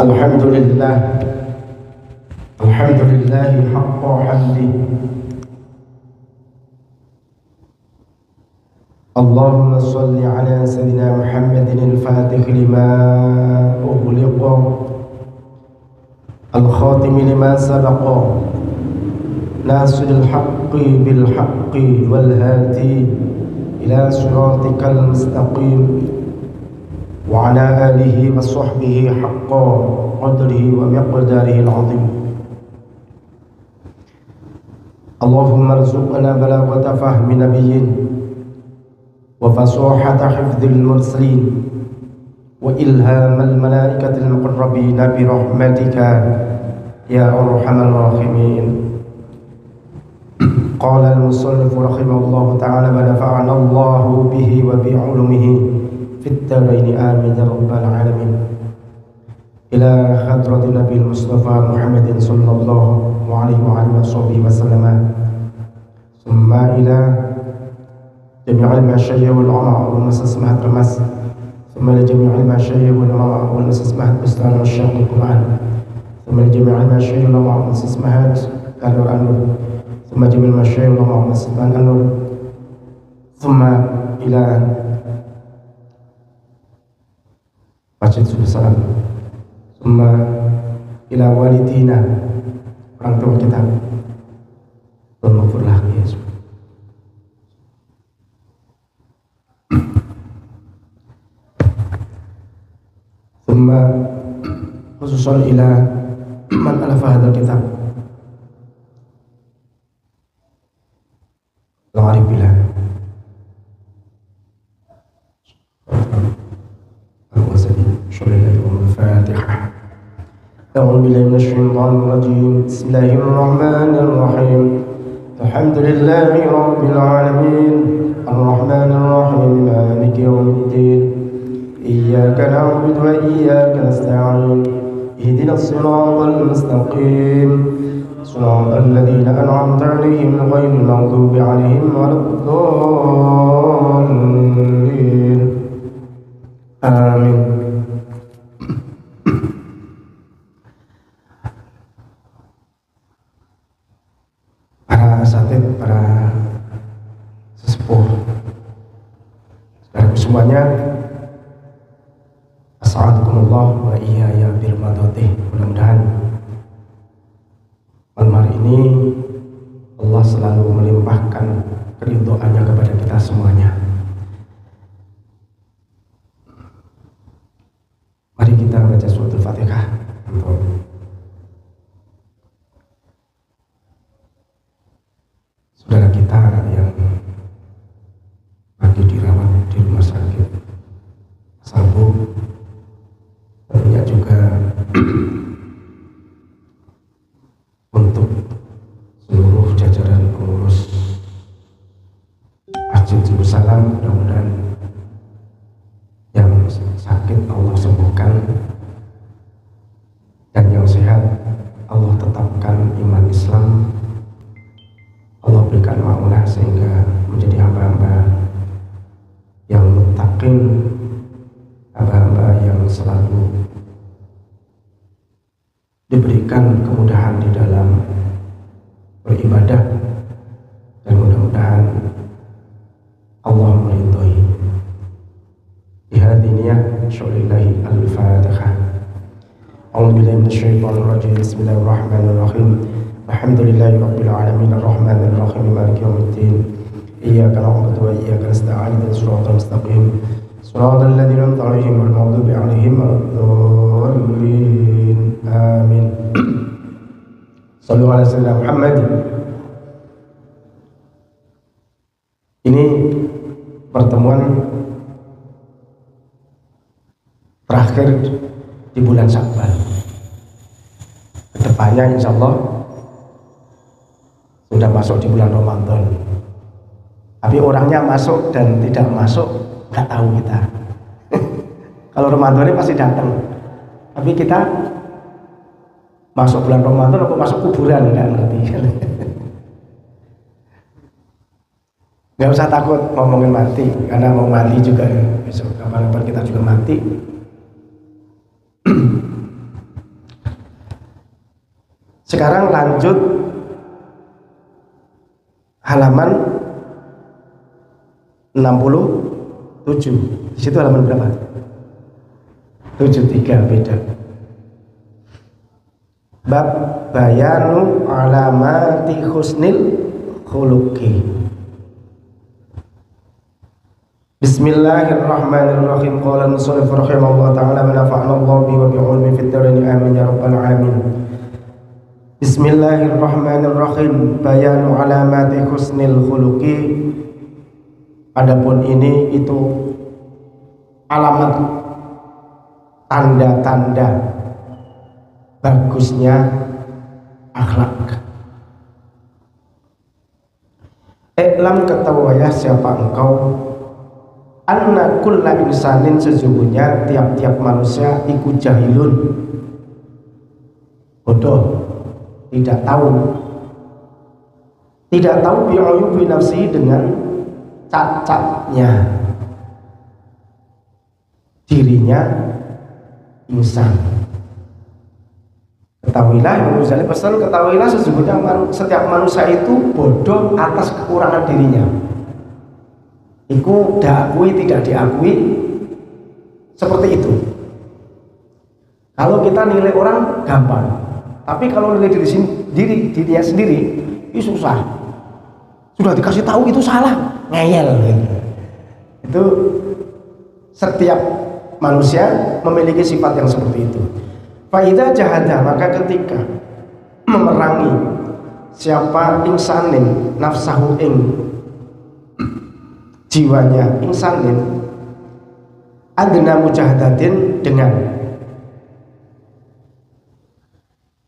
Alhamdulillah haqqa hamdi. Allahumma salli ala sayyidina Muhammadin al-fatih lima ughliqa al-khatim lima sabaqa nasiril haqqi bil haqqi wal hadi ila siratikal mustaqim wa ala alihi wa sahbihi haqqa qadrihi wa miqdarihi al-azim. Allahumma arzuqna balaghata fahmi nabiyyin wa fasahata hifdzil mursalin wa ilhamal malaikatil muqarrabin bi rahmatika ya arhamar rahimin. Qala al-musannif rahimahullahu ta'ala wa nafa'ana Allahu bihi wa bi 'ulumihi fid darain amin ya rabbal alamin. Ila hadratin Nabil Mustafa Muhammadin sallallahu alaihi wa alihi wasallam. Summa ila jami'il masyayikh wal ulama wal mustasmahat ramas. Summa ila jami'il masyayikh wal ulama wal mustasmahat bustan wasyaqiq ma'an. Summa ila jami'il masyayikh wal ulama wal mustasmahat alur anur. Summa jami'il masyayikh wal ulama wal mustasmahat anur. Summa ila Masjid Subsalam. Summa ila walidina, orang tua kita. Tolong maghfirlah ya. Summa khususan ila man alafa hadzal kitab. Al-arif billah. أعوذ بالله من الشيطان الرجيم. بسم الله الرحمن الرحيم. الحمد لله رب العالمين الرحمن الرحيم مالك يوم الدين إياك نعبد وإياك نستعين اهدنا الصراط المستقيم صراط الذين أنعمت عليهم غير المغضوب عليهم ولا الضالين آمين. semuanya, as'adukumullah wa iyaya bil madhatih. Mudah-mudahan malam hari ini Allah selalu melimpahkan keridhaannya kepada kita semuanya. Mari kita baca surat Al-Fatihah untuk saudara kita yang lagi dirawat di rumah sakit Sambu, tentunya juga untuk seluruh jajaran pengurus Masjid Jerusalem. Mudah-mudahan yang sakit Allah sembuhkan, dan yang sehat Allah tetapkan iman Islam, Allah berikan ma'unah sehingga menjadi hamba-hamba yang muttaqin, hamba-hamba yang selalu diberikan kemudahan di dalam beribadah, dan mudah-mudahan Allah meridhai. Bihadiniyah syu'lillahi al-Fatihah. A'udzubillahi minasyaitonir rajim. Bismillahirrahmanirrahim. Alhamdulillahi rabbil alamin arrahmanir rahim maliki yaumiddin. Iyyaka na'budu wa iyyaka nasta'in ihdinas siratal mustaqim siratal ladzina an'amta 'alaihim ghairil maghdubi 'alaihim waladdallin. Amin. Shallu ala sayyidina Muhammad. Ini pertemuan terakhir di bulan Sya'ban. Kedepannya insya Allah sudah masuk di bulan Ramadan. Tapi orangnya masuk dan tidak masuk nggak tahu kita. Kalau Ramadan ini pasti datang. Tapi kita masuk bulan Ramadan atau masuk kuburan nggak ngerti. Nggak usah takut ngomongin mati, karena mau mati juga besok kapan-kapan kita juga mati. Sekarang lanjut halaman 67. Di situ halaman berapa? 73, beda. Bab bayanu alamati husnil khuluqi. Bismillahirrahmanirrahim. Qala al-musannif rahimahullah ta'ala wa nafa'ana Allah bi wa bi ulumi fid dharain amin ya rabbal alamin. Bismillahirrahmanirrahim. Bayanu alamati husnil khuluqi. Adapun ini itu alamat, tanda-tanda bagusnya akhlak. Iklam, ketahuilah siapa engkau, anna kulla insanin, sesungguhnya tiap-tiap manusia iku jahilun, bodoh, tidak tahu bi'uyubi nafsi, dengan cacatnya dirinya insan. Ketahuilah, Imam Ghazali pesan, ketahuilah sesungguhnya setiap manusia itu bodoh atas kekurangan dirinya. Iku diakui tidak diakui, seperti itu. Kalau kita nilai orang gampang, tapi kalau nilai dirinya sendiri itu susah. Sudah dikasih tahu itu salah, ngeyel gitu. Itu setiap manusia memiliki sifat yang seperti itu. Fa'idha jahada, maka ketika memerangi siapa insanin nafsahu ing jiwanya insanin, adna mujahadatin, dengan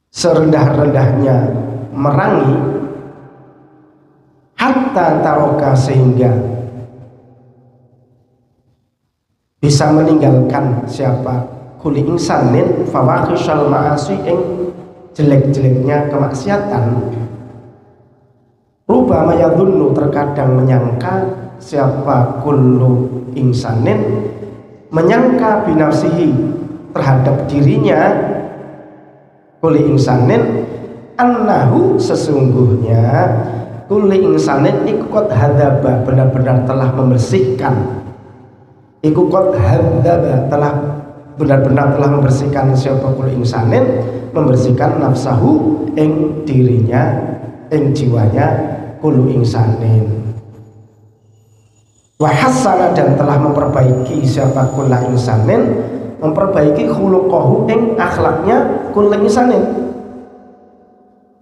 serendah-rendahnya merangi, hatta taroka, sehingga bisa meninggalkan siapa kuli insanin fawakhishal ma'asi, ing jelek-jeleknya kemaksiatan. Rubama yadhunnu, terkadang menyangka siapa kullu insanin, menyangka binafsihi, terhadap dirinya, kuli insanin, annahu, sesungguhnya kuli insanin ikut hadaba, benar-benar telah membersihkan iku qad hadzaba, telah benar-benar telah membersihkan sapa kul insanin, membersihkan nafsahu ing dirinya, ing jiwanya kul insanin. Wa hassana, dan telah memperbaiki siapa kul insanin, memperbaiki khuluqahu ing akhlaknya kul insanin.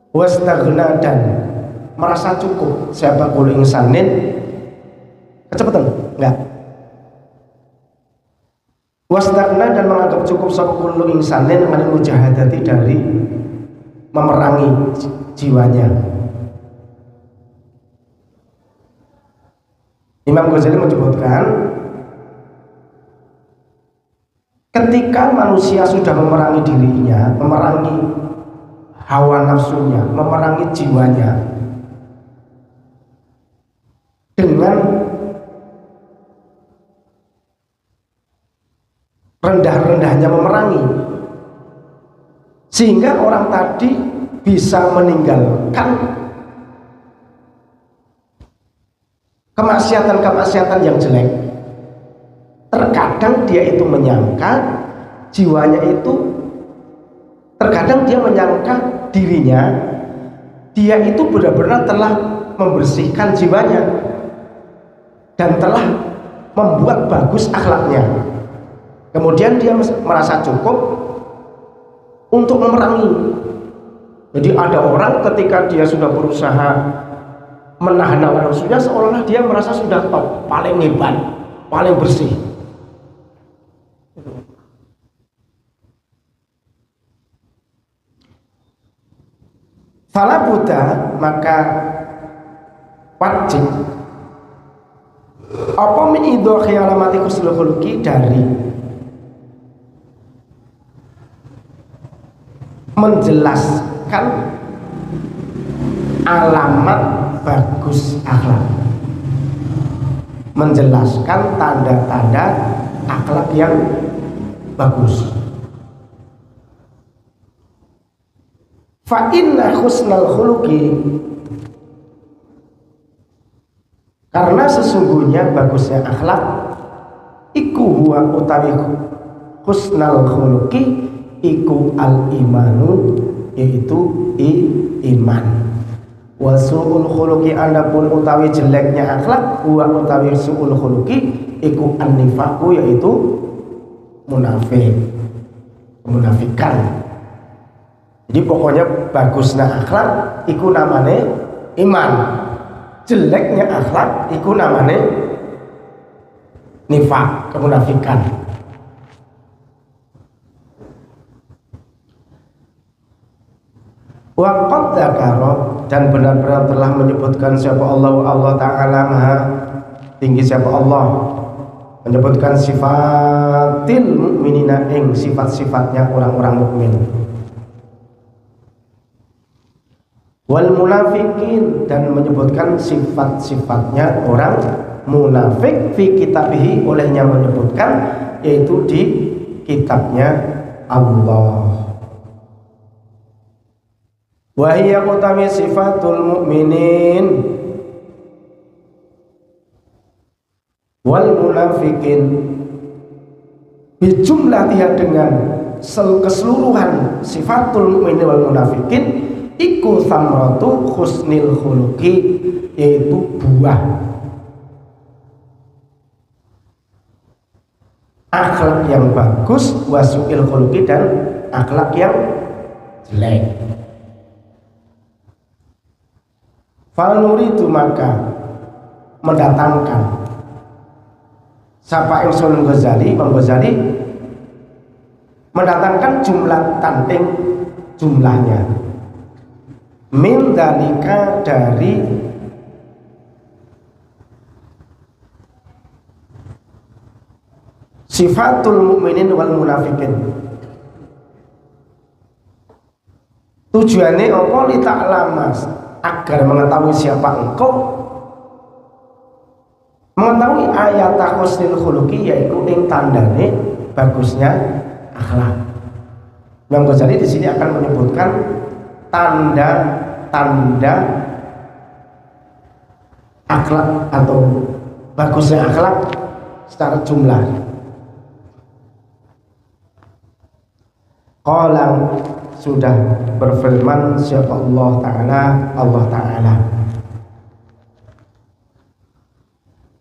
Wastaghna, dan merasa cukup siapa kul insanin. Kecepatan enggak? Wastaghna, dan menganggap cukup siapa kul insanin anil mujahadati, dari memerangi jiwanya. Imam Ghazali menyebutkan, ketika manusia sudah memerangi dirinya, memerangi hawa nafsunya, memerangi jiwanya dengan rendah-rendahnya memerangi, sehingga orang tadi bisa meninggalkan kemaksiatan-kemaksiatan yang jelek. Terkadang dia itu menyangka jiwanya itu, terkadang dia menyangka dirinya, dia itu benar-benar telah membersihkan jiwanya dan telah membuat bagus akhlaknya. Kemudian dia merasa cukup untuk memerangi. Jadi ada orang ketika dia sudah berusaha menahan hawa nafsunya, seolah-olah dia merasa sudah top, paling hebat, paling bersih. Fala Buddha, maka wajib apa min idhohi alamati husnul khuluqi, dari menjelaskan alamat bagus akhlak, menjelaskan tanda-tanda akhlak yang bagus. Fa inna husnal khuluqi, karena sesungguhnya bagusnya akhlak, iku huwa utawi husnal khuluqi, iku al imanu, yaitu iman. Wa su'ul khuluqi, adapun utawi jeleknya akhlak, huwa utawi su'ul khuluqi, iku an-nifaqu, yaitu munafik, kemunafikan. Jadi pokoknya bagusnya akhlak iku namane iman, jeleknya akhlak iku namane nifaq, kemunafikan. Wa qad dzakara, dan benar-benar telah menyebutkan siapa Allah Ta'ala Maha tinggi siapa Allah, menyebutkan sifatil mukminina, ing sifat-sifatnya orang-orang mukmin. Wal munafikin, dan menyebutkan sifat-sifatnya orang munafik, fi kitabihi, olehnya menyebutkan, yaitu di kitabnya Allah. Wa hiya utawi sifatul mukminin wal munafikin bijumlatiha, dengan keseluruhan sifatul mukminin wal munafikin, iku thamratu husnil khuluqi, yaitu buah akhlak yang bagus, wasu'il khuluqi, dan akhlak yang jelek. Fal nuridu, maka mendatangkan sapa Imam Ghazali, Imam Ghazali mendatangkan jumlah tanting, jumlahnya min dalika, dari sifatul mukminin wal munafikin. Tujuannya apa? Li ta'lama, agar mengetahui siapa engkau, mengetahui ayat husnul khuluqi, yaitu ing tandane bagusnya akhlak. Imam Ghazali di sini akan menyebutkan tanda-tanda akhlak atau bagusnya akhlak secara jumlah. Qala sudah berfirman siapa Allah Ta'ala.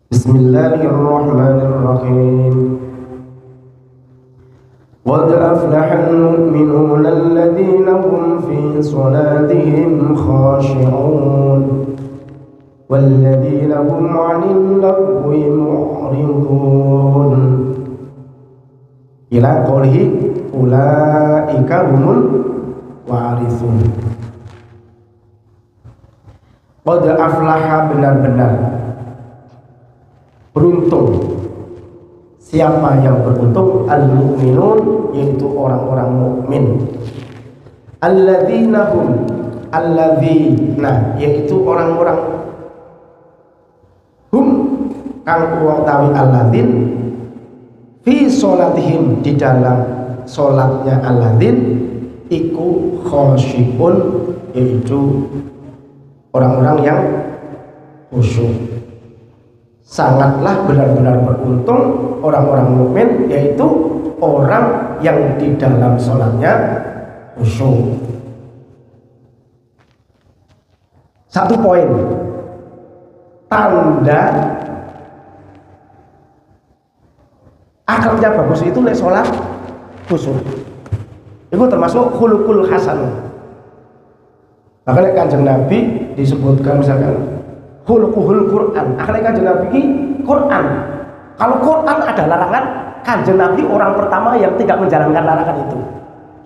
Bismillahirrahmanirrahim. Qad aflahal mu'minuna alladhina hum fi salatihim khashi'un walladhina hum 'anil lagwi mu'ridun. Ila qawlihi ulaika humul warithun. Qad aflaha, benar-benar beruntung. Siapa yang beruntung? Al-mu'minun, yaitu orang-orang mukmin. Alladzina hum, alladzina, yaitu orang-orang hum kang utawi alladzin fi sholatihim, di dalam sholatnya alladzin iku khosyi'un, yaitu orang-orang yang khusyuk. Sangatlah benar-benar beruntung orang-orang mukmin, yaitu orang yang di dalam sholatnya khusyuk. Satu poin, tanda akalnya bagus itu lek sholat khusyuk. Itu termasuk khuluqul hasan. Makanya Kanjeng Nabi disebutkan misalkan khuluquhul Quran, akhirnya Kanjeng Nabi ini Quran. Kalau Quran ada larangan, Kanjeng Nabi orang pertama yang tidak menjalankan larangan itu.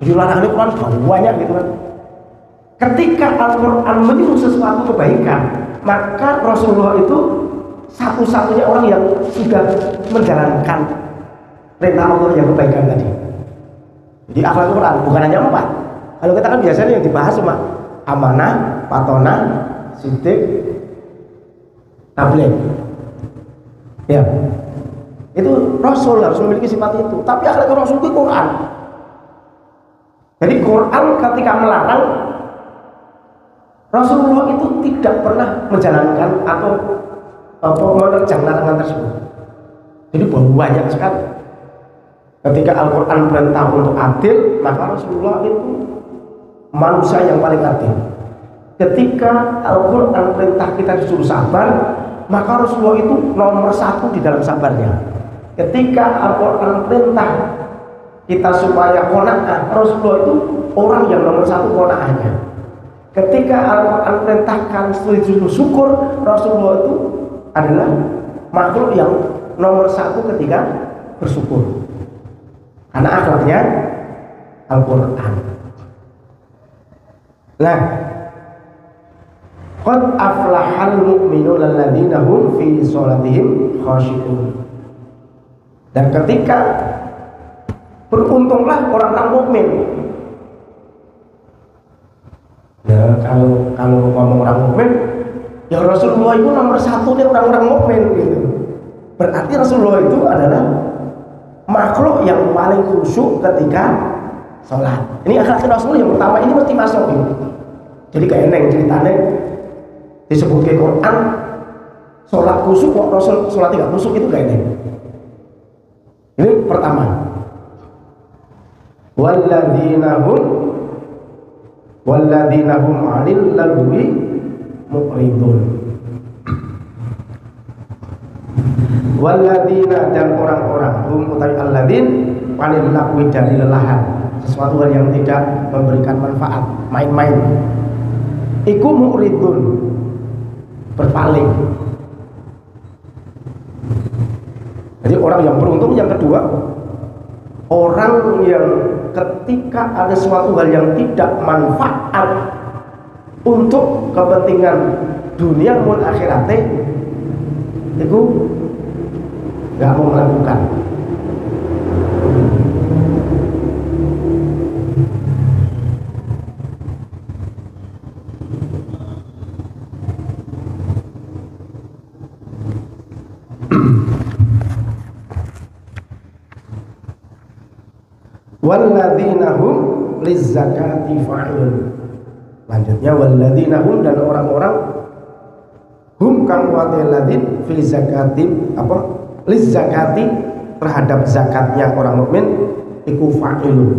Jadi larangan Quran banyak gitu kan. Ketika Al-Quran menyuruh sesuatu kebaikan, maka Rasulullah itu satu-satunya orang yang sudah menjalankan perintah Allah yang kebaikan tadi. Jadi akhlak Quran bukan hanya 4. Kalau kita kan biasanya yang dibahas cuma amanah, patonah, sidik, tabligh. Ya, itu Rasul harus memiliki sifat itu. Tapi akhlak Rasul itu Quran. Jadi Quran ketika melarang, Rasulullah itu tidak pernah menjalankan atau menerjang larangan tersebut. Jadi banyak sekali. Ketika Al-Quran perintah untuk adil, maka Rasulullah itu manusia yang paling adil. Ketika Al-Quran perintah kita disuruh sabar, maka Rasulullah itu nomor 1 di dalam sabarnya. Ketika Al-Quran perintah kita supaya qanaah, Rasulullah itu orang yang nomor 1 qanaahnya. Ketika Al-Quran perintahkan sujud syukur, Rasulullah itu adalah makhluk yang nomor 1 ketika bersyukur. Karena akhlaknya Al-Quran. Nah, qad aflahal mu'minun alladzina hum fi sholatihim khashi'un. Dan ketika beruntunglah orang-orang mukmin. Ya, kalau ngomong orang mukmin, ya Rasulullah itu nomor 1 nih orang-orang mukmin gitu. Berarti Rasulullah itu adalah makhluk yang paling khusyuk ketika sholat. Ini akhlak Rasul yang pertama ini mesti masuk gitu. Jadi kayak neng ceritanya disebut ke Quran sholat khusyuk, kok Rasul sholat tidak khusyuk, itu kayak neng. Ini pertama. Walladzina hum 'anil lagwi mu'ridun. Walladzina, dan orang-orang hum utawi alladzin 'anil lagwi, dari lelahan, sesuatu hal yang tidak memberikan manfaat, main-main, iku mu'ridun, berpaling. Jadi orang yang beruntung yang kedua, orang yang ketika ada suatu hal yang tidak manfaat untuk kepentingan dunia maupun akhiratnya, itu nggak mau melakukan. Walladzina hum lizzakati fa'ilun. Lanjutnya walladzina hum, dan orang-orang hum kang wate ladzin fi zakati liz zakati terhadap zakatnya orang mukmin iku fa'ilun,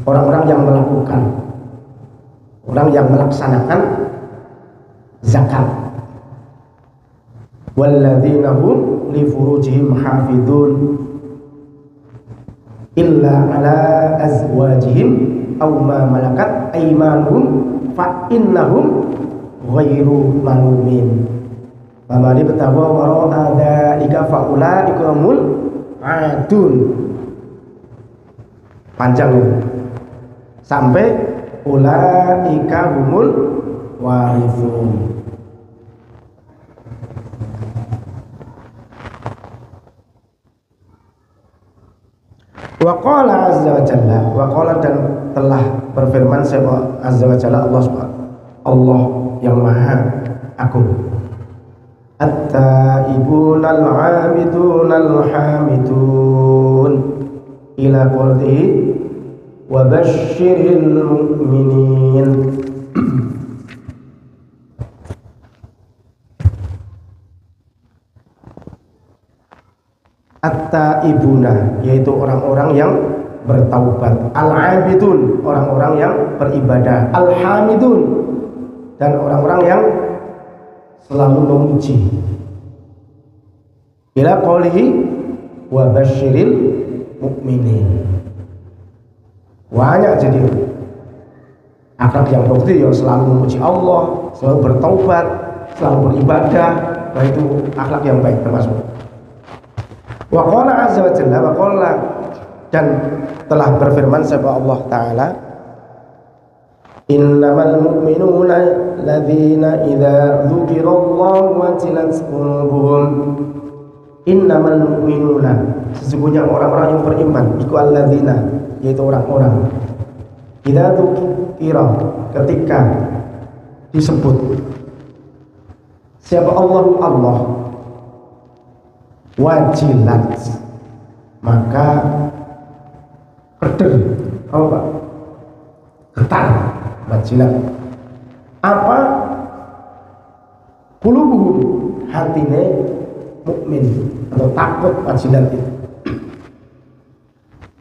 orang-orang yang melakukan, orang yang melaksanakan zakat. Walladzina hum li furujihim hafidun illa ala azwajihim aw ma malakat aymanuhum fa innahum ghairu malumin. Faman ibtagha wara'a dzalika fa ulaika humul adun. Panjang itu sampai ulaika humul warithun. Wa qala azza wa jalla, wa qala dan telah berfirman siapa azza wa jalla Allah yang maha agung. At-taibunal 'abidunal hamidun ila qawlihi wa basyiril mu'minin. At-taibuna yaitu orang-orang yang bertaubat, al-'abidun orang-orang yang beribadah, al-hamidun dan orang-orang yang selalu memuji. Ila qawlihi wa basyiril mu'minin. Banyak jadi akhlak yang bukti yang selalu memuji Allah, selalu bertaubat, selalu beribadah. Nah itu akhlak yang baik termasuk. Wa qala azza wa jalla, wa qala dan telah berfirman sebab Allah taala, innamal mu'minuna ladzina idza dzukirallahu wajilat qulubuhum. Innamal mu'minuna sesungguhnya orang-orang yang beriman iku alladzina yaitu orang-orang idza dzukira ketika disebut siapa Allah wajilat maka keder apa getar wajilat apa qulubuhum hatine mukmin atau takut wajilat itu.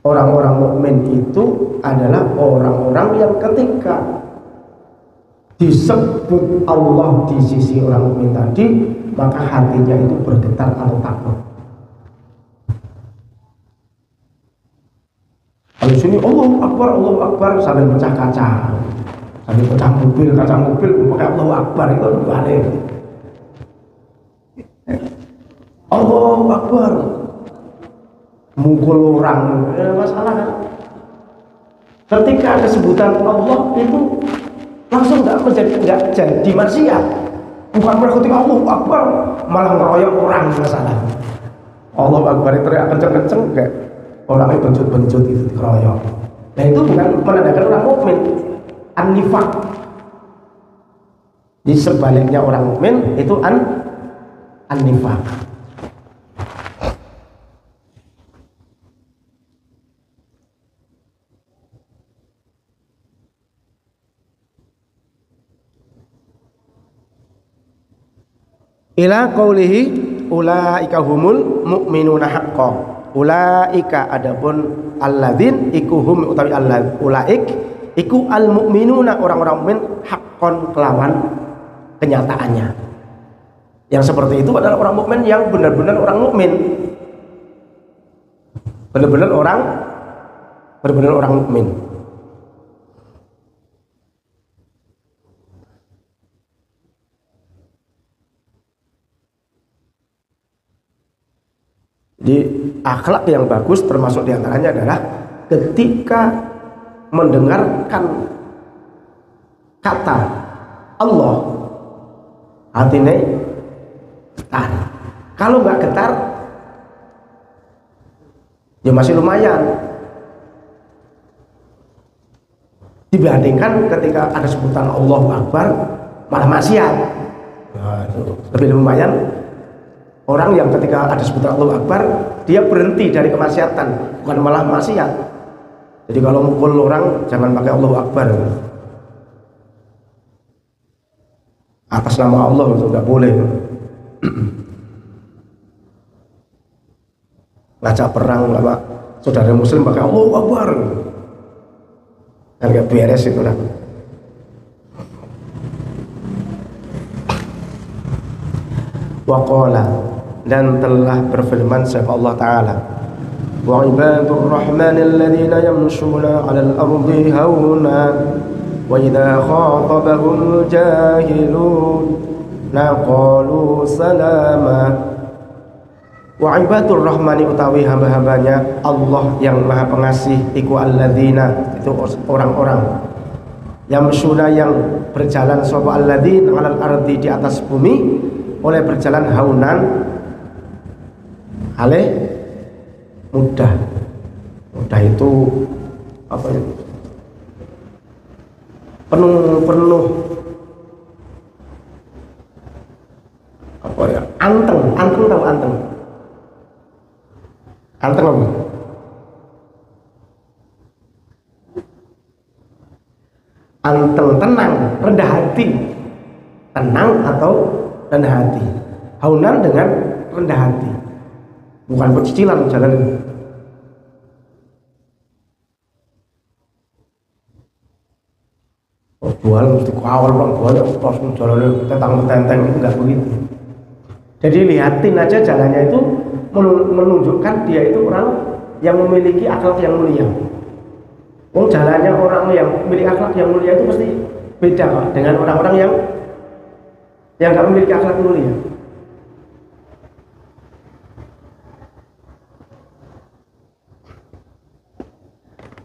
Orang-orang mukmin itu adalah orang-orang yang ketika disebut Allah di sisi orang mukmin tadi maka hatinya itu bergetar atau takut. Kalau sini Allahu Akbar sambil pecah kaca, sambil pecah mobil, kaca mobil pakai Allahu Akbar itu balik. Allahu Akbar mukul orang, masalah kan? Ketika ada sebutan Allah itu langsung nggak jadi maksiat. Bukan berarti Allahu Akbar malah ngeroyok orang masalah. Allahu Akbar itu teriak kenceng-kenceng kayak orangnya bencut-bencut itu dikeroyok. Nah itu bukan menandakan orang mukmin. An-nifaq. Di sebaliknya orang mukmin itu an-nifaq. Ila qaulihi ulaika humul mu'minuna haqqan. Ulaika adapun alladzin iku hum utawi ulaik iku al mu'minuna orang-orang mukmin haqqan kelawan kenyataannya. Yang seperti itu adalah orang mukmin yang benar-benar orang mukmin. Benar-benar orang mukmin. Jadi akhlak yang bagus termasuk diantaranya adalah ketika mendengarkan kata Allah hatinya getar. Kalau nggak getar ya masih lumayan dibandingkan ketika ada sebutan Allahu Akbar malah maksiat. Nah, itu lebih lumayan. Orang yang ketika ada sebutan Allahu Akbar dia berhenti dari kemaksiatan, bukan malah maksiat. Jadi kalau mukul orang jangan pakai Allahu Akbar. Atas nama Allah itu nggak boleh. ngajak perang sama saudara muslim pakai Allahu Akbar. Kan gak beres itu lah. Waqala, dan telah berfirman siapa Allah Ta'ala, wa ibadur rahmanil ladzina yamshuna 'alal ardi hauna wa idza khatabahum jahilun qalu salama. Wa ibadur rahmani utawi hamba-hambanya Allah yang maha pengasih iku alladzina, itu orang-orang yamshuna yang berjalan, sapa alladzina 'alal ardi di atas bumi, oleh berjalan haunan alih mudah. Mudah itu apa ya? Penuh apa ya? Anteng tahu anteng? Anteng apa? Anteng, tenang, rendah hati. Tenang atau rendah hati. Haunan dengan rendah hati. Bukan pecicilan jalan ini. Oh, jual mesti kawal bang, jual terus jalannya tentang-tenteng, itu enggak begitu. Jadi lihatin aja jalannya itu menunjukkan dia itu orang yang memiliki akhlak yang mulia. Jalannya orang yang memiliki akhlak yang mulia itu pasti beda Pak, dengan orang-orang yang enggak memiliki akhlak mulia.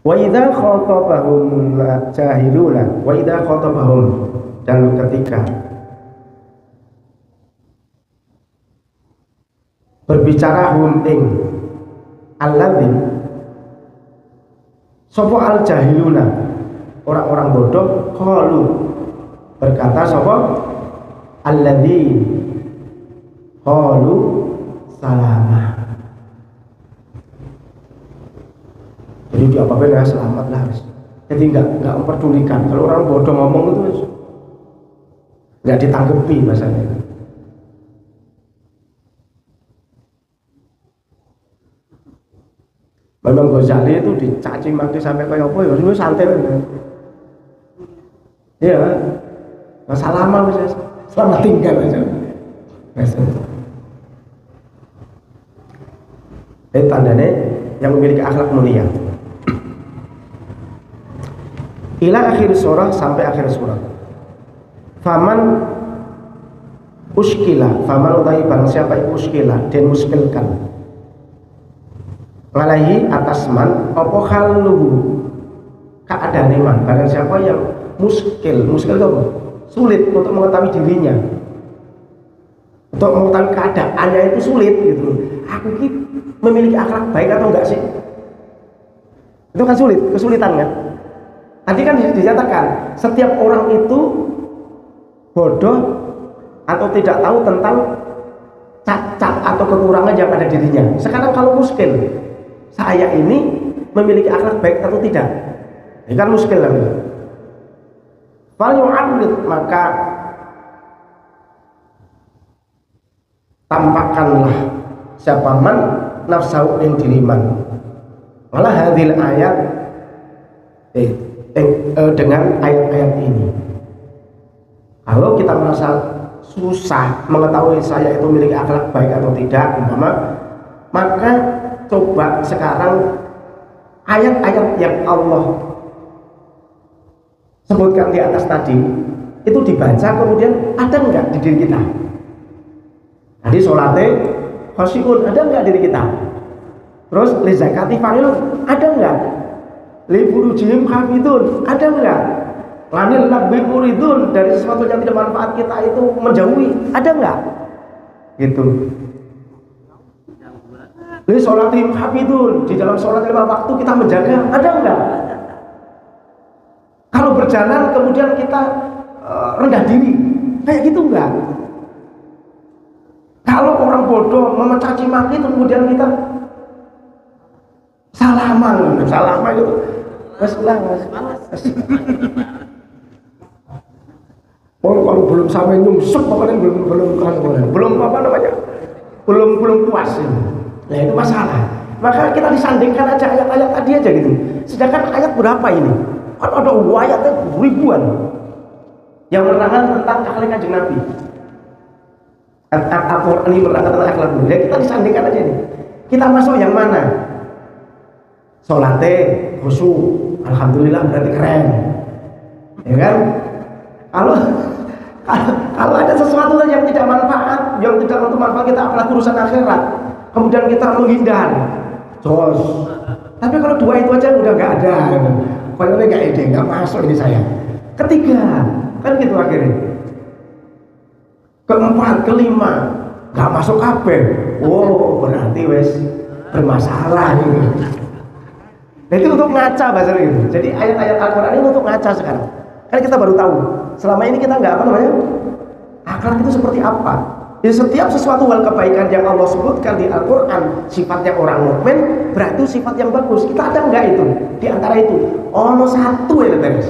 Wa idza khatabahum jahiluna, wa idza khatabahum, dan ketika berbicara hum ing alladzin sapa al jahiluna, orang-orang bodoh, qalu berkata sapa alladzin qalu salama. Jadi diapa-apain ya selamat lah. Jadi nggak memperdulikan. Kalau orang bodoh ngomong itu nggak ditanggapi bahasanya. Memang Ghazali itu dicaci maki sampai kayak apa ya, itu santai kan. Iya, nggak lama bisa, selamat tinggal aja. Ini tandanya yang memiliki akhlak mulia. Ila akhir surah, sampai akhir surah. Faman uskila, faman utai barang siapa yang uskila dan muskilkan ngalahi atas man apa haluhu keadaan iman. Barang siapa yang muskil itu apa? Sulit untuk mengetahui dirinya, untuk mengetahui keadaannya itu sulit gitu. Aku ini memiliki akhlak baik atau enggak sih? Itu kan sulit, kesulitan kan? Tadi kan dinyatakan setiap orang itu bodoh atau tidak tahu tentang cacat atau kekurangan yang ada dirinya. Sekarang kalau muskil, saya ini memiliki akhlak baik atau tidak? Ini kan muskil lah. Fal yu'arid, maka tampakkanlah siapa man nafsahu ing diriman. Malah hadil ayat dengan ayat-ayat ini. Kalau kita merasa susah mengetahui saya itu memiliki akhlak baik atau tidak, maka coba sekarang ayat-ayat yang Allah sebutkan di atas tadi itu dibaca, kemudian ada enggak di diri kita? Tadi sholatnya khosyi'un, ada enggak diri kita? Terus li zakati fa'ilun, ada enggak? Li furujihim hafidun, ada enggak? Lanil labbi muridun, dari sesuatu yang tidak manfaat kita itu menjauhi, ada enggak? Gitu. Li sholatihim hafidun, di dalam sholat 5 waktu kita menjaga, ada enggak? Kalau berjalan kemudian kita rendah diri, kayak gitu enggak? Kalau orang bodoh mencaci maki kemudian kita salaman gitu. Kalau belum sampai nyungsep pokoknya belum apa namanya? Belum puas. Nah itu masalah. Maka kita disandingkan aja ayat-ayat tadi aja gitu. Sedangkan ayat berapa ini? Kan ada ayatnya ribuan yang menerangkan tentang akhlak Kanjeng Nabi. Al-Quran ini menerangkan tentang akhlak Nabi. Jadi kita disandingkan aja nih. Kita masuk yang mana? Salate khusyuk, alhamdulillah berarti keren. Ya kan? Kalau ada sesuatu yang tidak manfaat, yang tidak untuk manfaat kita, apalagi urusan akhirat, kemudian kita menghindar, jos. Tapi kalau dua itu aja udah nggak ada, kayaknya nggak ide, nggak masuk ini saya. Ketiga, kan gitu akhirnya. Keempat, kelima, nggak masuk kabeh. Oh, berarti wes bermasalah gitu. Nah, itu untuk ngaca bahasa gitu. Jadi ayat-ayat Al-Quran ini untuk ngaca sekarang. Karena kita baru tahu. Selama ini kita nggak akhlak itu seperti apa. Jadi setiap sesuatu hal kebaikan yang Allah sebutkan di Al-Quran sifatnya orang mukmin, berarti sifat yang bagus. Kita ada nggak itu? Di antara itu, ono satu ya beres.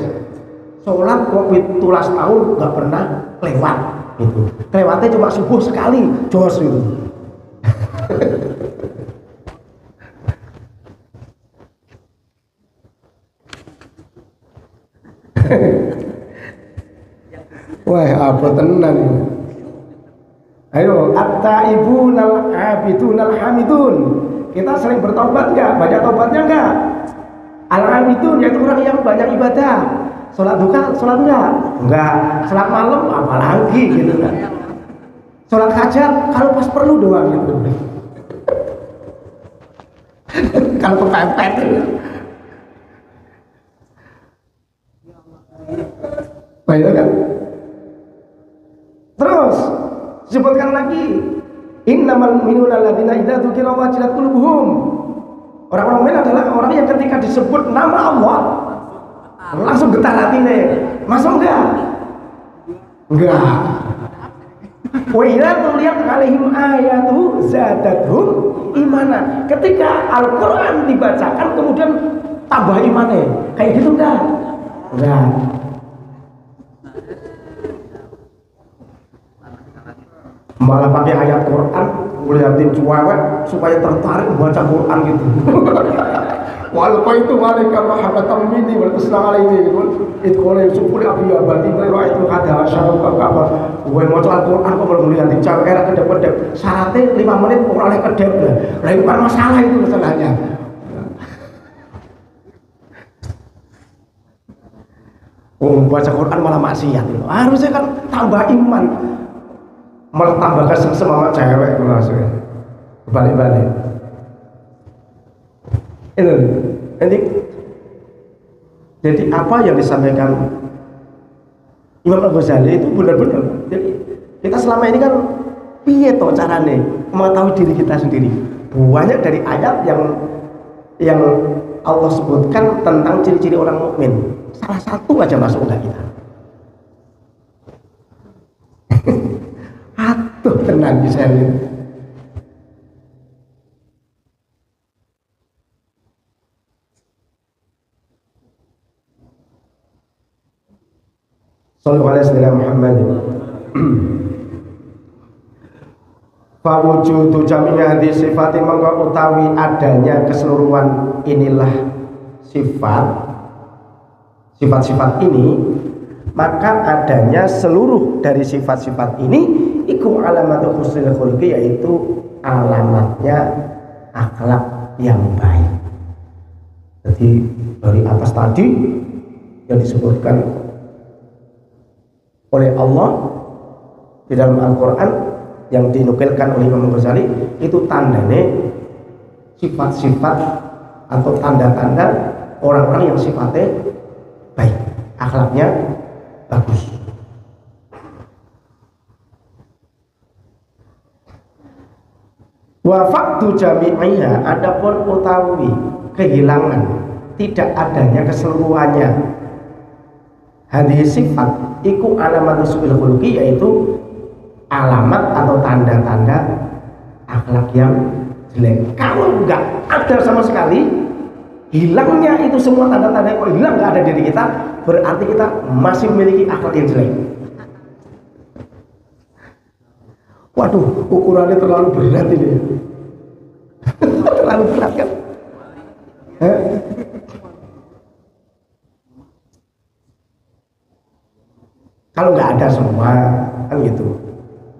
Sholat kok tulas tahun nggak pernah lewat. Gitu. Lewatnya cuma subuh sekali, jos gitu. Wah, apa tenan. Ayo, at-taibun al-abidun al-hamidun. Kita sering bertobat enggak? Banyak tobatnya enggak? Al-hamidun yaitu orang yang banyak ibadah. Sholat duha, sholat enggak. Sholat malam apalagi gitu kan. Sholat hajat kalau pas perlu doang gitu. Kalau kepepet baik kan? Terus sebutkan lagi, innamal mu'minuna alladzina idza dzukira wajilat qulubuhum. Orang-orang mukmin adalah orang yang ketika disebut nama Allah langsung getar hatinya. Masuk enggak? Enggak. Wa idza tuliyat alaihim ayatu zadatuhum imana. Ketika Al-Qur'an dibacakan kemudian tambah imannya. Kayak gitu enggak? Enggak. Malah pakai ayat Quran ngeliatin cewek supaya tertarik baca Quran gitu. Walaupun itu malaikat rahmatan minni wal tasna alaihi gitu. Itu kalau supul abi abadi wa itu ada syarab apa. Gue mau Al-Quran kok belum ngeliatin cewek era kedep-kedep. Syaratnya 5 menit ora oleh kedep lah. Lah itu kan masalah itu masalahnya. Oh, baca Quran malah maksiat itu. Harusnya kan tambah iman. Malah tambah kesel sama cewek maksudnya. Balik-balik. Itu. Jadi apa yang disampaikan Imam Al-Ghazali itu benar-benar. Jadi kita selama ini kan piye toh carane mengetahui diri kita sendiri. Banyak dari ayat yang Allah sebutkan tentang ciri-ciri orang mukmin. Salah satu aja masuk enggak kita. Atuh tenang bisa lihat. Sallallahu alaihi wasallam Muhammad. Fa wujudu jami'a hadhihi sifati mangka utawi adanya keseluruhan inilah sifat-sifat ini, maka adanya seluruh dari sifat-sifat ini iku alamatul husnul khuluqi, yaitu alamatnya akhlak yang baik. Jadi dari atas tadi yang disebutkan oleh Allah di dalam Al-Quran yang dinukilkan oleh Imam Ghazali itu tandanya sifat-sifat atau tanda-tanda orang-orang yang sifatnya baik, akhlaknya bagus. Wa faktu jami'iha, adapun utawi kehilangan, tidak adanya keseluruhannya hadhihi sifat iku alamat su'il khuluqi, yaitu alamat atau tanda-tanda akhlak yang jelek. Kalau enggak ada sama sekali, hilangnya itu semua tanda-tanda kok hilang, enggak ada diri kita, berarti kita masih memiliki akhlak yang jelek. Waduh, ukurannya terlalu berat ini. terlalu berat kan? Kalau nggak ada semua kan gitu.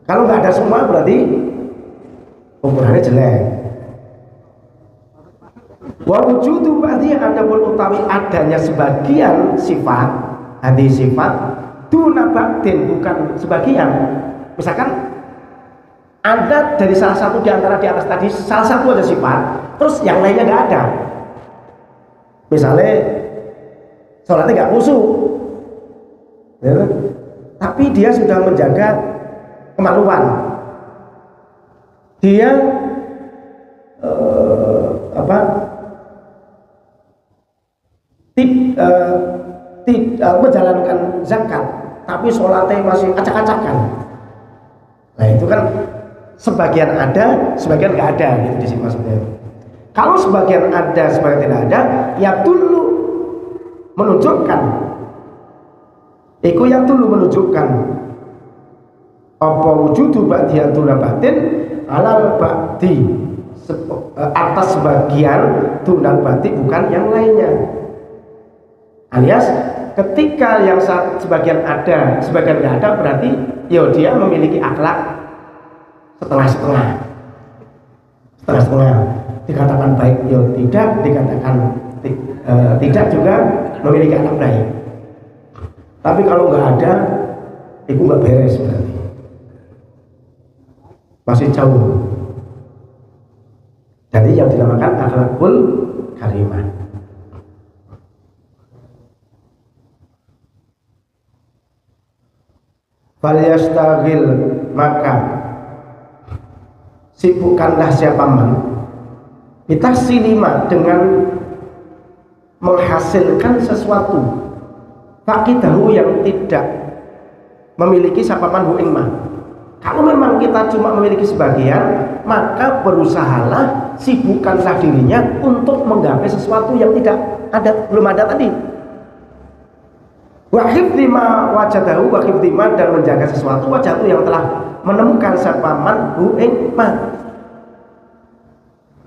Kalau nggak ada semua berarti ukurannya jelek. Wa wujudu berarti ada pun utawi adanya sebagian sifat, hadis sifat duna ba'din, bukan sebagian. Misalkan ada dari salah satu di antara di atas tadi, salah satu ada sifat, terus yang lainnya nggak ada. Misalnya sholatnya nggak khusyuk, ya, tapi dia sudah menjaga kemaluan. Dia menjalankan zakat, tapi sholatnya masih acak-acakan. Nah itu kan sebagian ada, sebagian nggak ada, gitu di sini maksudnya. Kalau sebagian ada, sebagian tidak ada, ya dulu menunjukkan, yang dulu menunjukkan apa wujudu ba'diyatul batin alal ba'di, atas sebagian tunal bati bukan yang lainnya. Alias ketika yang sebagian ada, sebagian tidak ada, berarti ya dia memiliki akhlak setengah-setengah. Setengah-setengah. Dikatakan baik ya tidak, dikatakan tidak juga memiliki akhlak baik. Tapi kalau nggak ada, itu nggak beres berarti. Masih jauh. Jadi yang dinamakan akhlakul karimah. Falyastagil, maka sibukkanlah siapa man bitahsilima, dengan menghasilkan sesuatu fakidahu yang tidak memiliki siapa man hu ingma. Kalau memang kita cuma memiliki sebagian, maka berusahalah sibukkanlah dirinya untuk menggapai sesuatu yang tidak ada, belum ada tadi. Wa hifdhima wajadahu, wa hifdhima, dan menjaga sesuatu wajadahu yang telah menemukan siapa man hu ingma.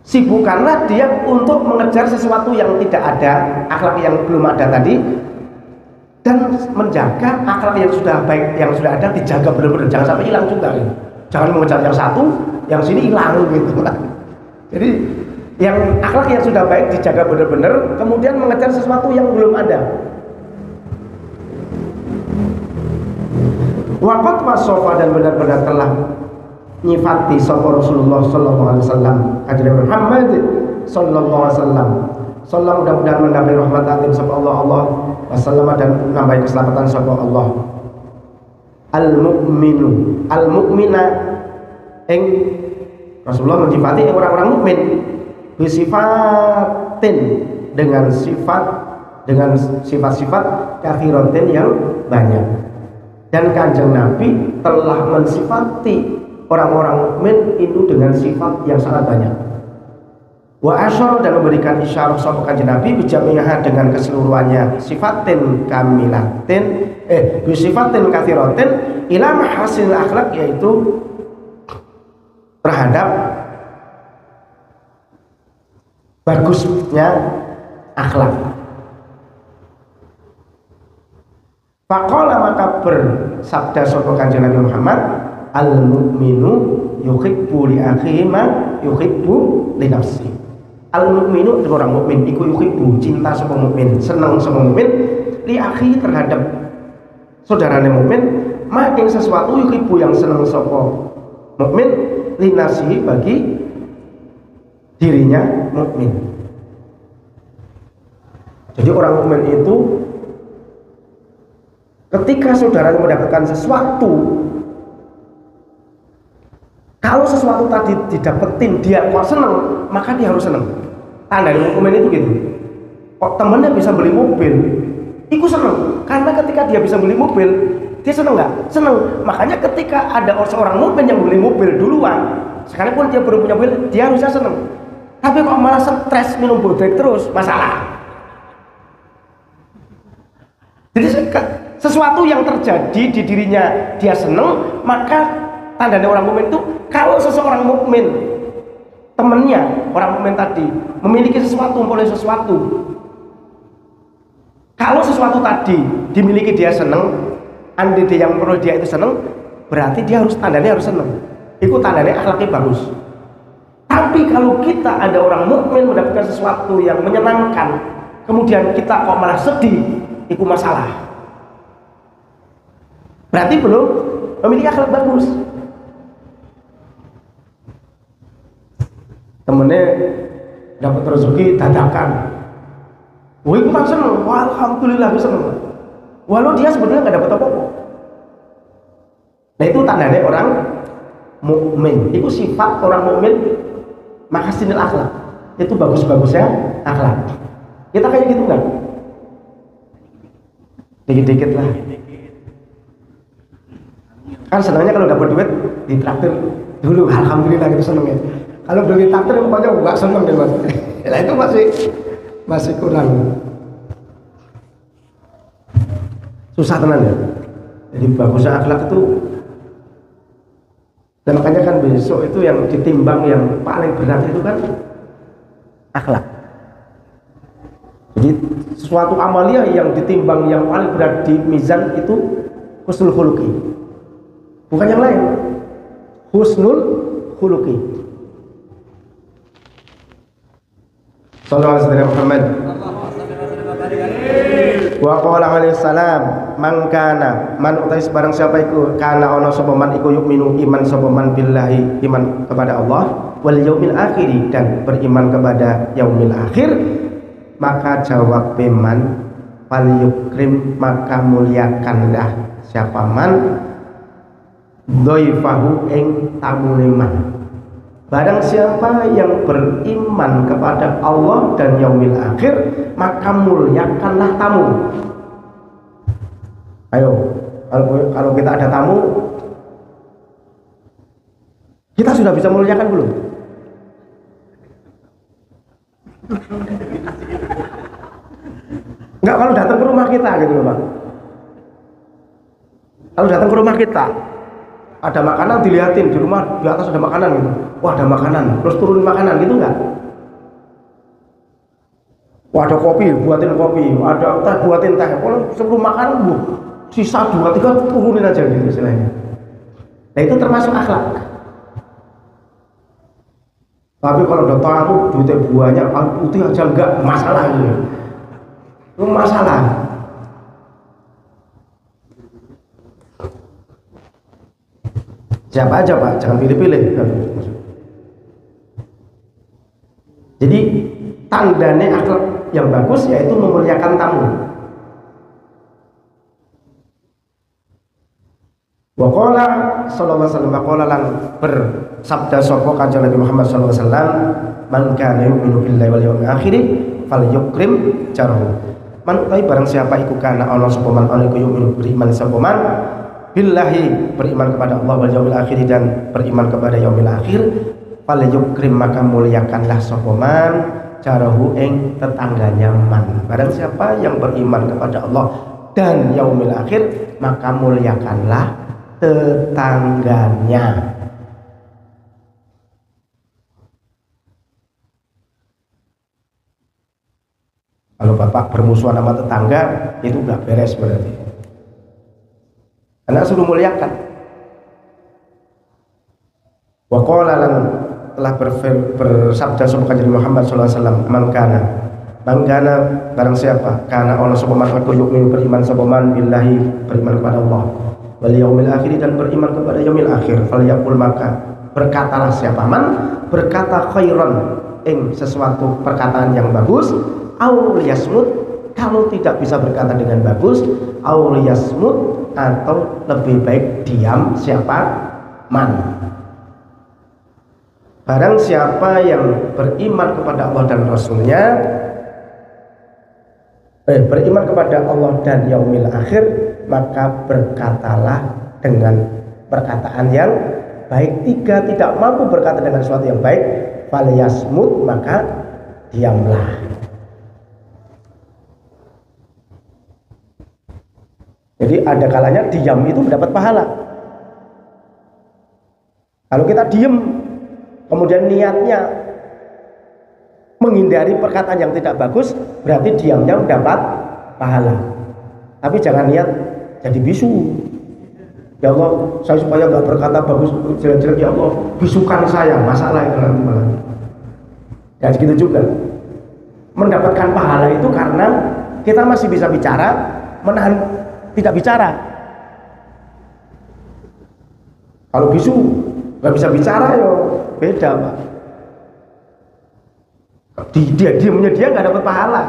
Sibukkanlah dia untuk mengejar sesuatu yang tidak ada, akhlak yang belum ada tadi, dan menjaga akhlak yang sudah baik, yang sudah ada dijaga benar-benar, jangan sampai hilang juga gitu. Jangan mengejar yang satu, yang sini hilang gitu. Jadi yang akhlak yang sudah baik dijaga benar-benar, kemudian mengejar sesuatu yang belum ada. Waqat wasofa, dan benar-benar telah nyifati sapa Rasulullah sallallahu alaihi wasallam, kanjeng Muhammad sallallahu alaihi wasallam. Sallallahu, mudah-mudahan menambahi rahmat atim sapa Allah wasallam, dan menambahi keselamatan sapa Allah. Al-mu'minu, al-mu'mina, ing Rasulullah menyifati orang-orang mukmin bisifatin, dengan sifat-sifat kathiratin yang banyak. Dan kanjeng Nabi telah mensifati orang-orang mukmin itu dengan sifat yang sangat banyak. Wa asyara, dan memberikan isyarat sapa kanjeng Nabi bijamiha, dengan keseluruhannya, sifatin kamilatin bisifatin kathiratin ila mahasil akhlak, yaitu terhadap bagusnya akhlak. Faqala, maka bersabda sapa kanjeng Nabi Muhammad, al-mu'minu yuhibbu li akhihi ma yuhibbu li nafsihi. Al-mu'minu, orang mukmin iku yuhibbu, cinta sapa mukmin, seneng sapa mukmin, li akhihi, terhadap saudarane mukmin, ma ing sesuatu yuhibbu, yang seneng sapa mukmin, li nafsihi, bagi dirinya mukmin. Jadi orang mukmin itu ketika saudaranya mendapatkan sesuatu, kalau sesuatu tadi didapetin dia kok seneng, maka dia harus seneng. Tanda dari mukmin itu gitu. Kok temennya bisa beli mobil, ikut seneng, karena ketika dia bisa beli mobil, dia seneng nggak? Seneng. Makanya ketika ada seorang mukmin yang beli mobil duluan, sekalipun dia belum punya mobil, dia harusnya seneng. Tapi kok malah stres minum bodrek terus, masalah. Jadi sesuatu yang terjadi di dirinya dia seneng, maka tandanya orang mukmin itu, kalau seseorang mukmin temennya orang mukmin tadi memiliki sesuatu, memperoleh sesuatu. Kalau sesuatu tadi dimiliki dia seneng, andai dia yang peroleh dia itu seneng, berarti dia harus tandanya harus seneng. Itu tandanya akhlaknya bagus. Tapi kalau kita ada orang mukmin mendapatkan sesuatu yang menyenangkan, kemudian kita kok malah sedih, itu masalah. Berarti belum memiliki akhlak bagus. Temennya dapat rezeki dadakan, wih kan seneng, wah alhamdulillah aku seneng, walau dia sebenarnya nggak dapat apa-apa. Nah itu tandanya orang mukmin. Itu sifat orang mukmin, makasinil akhlak. Itu bagus-bagusnya akhlak. Kita kayak gitu kan? Dikit-dikit lah. Kan senangnya kalau dapat duit ditraktir dulu, alhamdulillah gitu senengnya. Kalau belum ditraktir pokoknya nggak seneng deh mas. Nah itu masih kurang. Susah tenan ya. Jadi bagusnya akhlak itu. Dan makanya kan besok itu yang ditimbang yang paling berat itu kan akhlak. Jadi sesuatu amalia yang ditimbang yang paling berat di mizan itu husnul khuluqi. Bukan yang lain. Husnul khuluqi. Sallallahu alaihi Muhammad. Wa qala alaihi salam, man kana man utais barang siapa iku kana ana sapa man iku yukminu iman sapa man billahi, iman kepada Allah, wal yaumil akhir, dan beriman kepada yaumil akhir, maka jawab man fal yukrim, maka muliakanlah siapa man dhaifahu ing tamune man. Barang siapa yang beriman kepada Allah dan yaumil akhir, maka muliakanlah tamu. Ayo, kalau kita ada tamu, kita sudah bisa muliakan belum? Enggak, kalau datang ke rumah kita gitu loh Pak. Kalau datang ke rumah kita, ada makanan dilihatin di rumah, di atas ada makanan gitu. Wah ada makanan, terus turunin makanan gitu enggak? Wah ada kopi, buatin kopi, ada teh, buatin teh. Kalau sebelum makan, sisa 2-3 turunin aja gitu istilahnya. Nah itu termasuk akhlak. Tapi kalau udah tamu, duitnya banyak, putih aja enggak masalah gitu. Itu masalah. Siapa aja Pak, jangan pilih-pilih. Jadi tandanya akhlak yang bagus yaitu memuliakan tamu. Wa qala sallallahu alaihi wasallam, qala lan bersabda sapa kanjeng Nabi Muhammad sallallahu alaihi wasallam, man kana yu'minu billahi wal yawmil akhir falyukrim jarahu. Man utawi barang siapa iku kana ana sapa man ana iku yu'minu beriman sapa man billahi, beriman kepada Allah, wal yaumil akhir, dan beriman kepada yaumil akhir, falyukrim, maka muliakanlah sapa man jarahu ing tetangganya man. Barang siapa yang beriman kepada Allah dan yaumil akhir, maka muliakanlah tetangganya. Kalau bapak bermusuhan sama tetangga, itu nggak beres berarti. Karena suruh muliakan. Wa qala lan telah bersabda sapa kanjeng Muhammad sallallahu alaihi wasallam, mangkana barang siapa kana ana sapa man yu'minu beriman sapa man billahi, beriman kepada Allah, wal yaumil akhir, dan beriman kepada yaumil akhir, falyaqul, maka berkatalah siapa man, berkata khairan ing sesuatu perkataan yang bagus, aul yasmut, kalau tidak bisa berkata dengan bagus, aul yasmut, atau lebih baik diam siapa man. Barang siapa yang beriman kepada Allah dan Rasulnya, beriman kepada Allah dan yaumil akhir, maka berkatalah dengan perkataan yang baik. 3, tidak mampu berkata dengan sesuatu yang baik, falyasmut, maka diamlah. Jadi ada kalanya diam itu mendapat pahala. Kalau kita diam, kemudian niatnya menghindari perkataan yang tidak bagus, berarti diamnya mendapat pahala. Tapi jangan niat jadi bisu. Ya Allah, saya supaya nggak berkata bagus jelek-jelek, ya Allah bisukan saya, masalah itu nanti malah. Dan segitu juga. Mendapatkan pahala itu karena kita masih bisa bicara, menahan tidak bicara. Kalau bisu nggak bisa bicara, ya beda Pak. Diamnya dia nggak dapat pahala.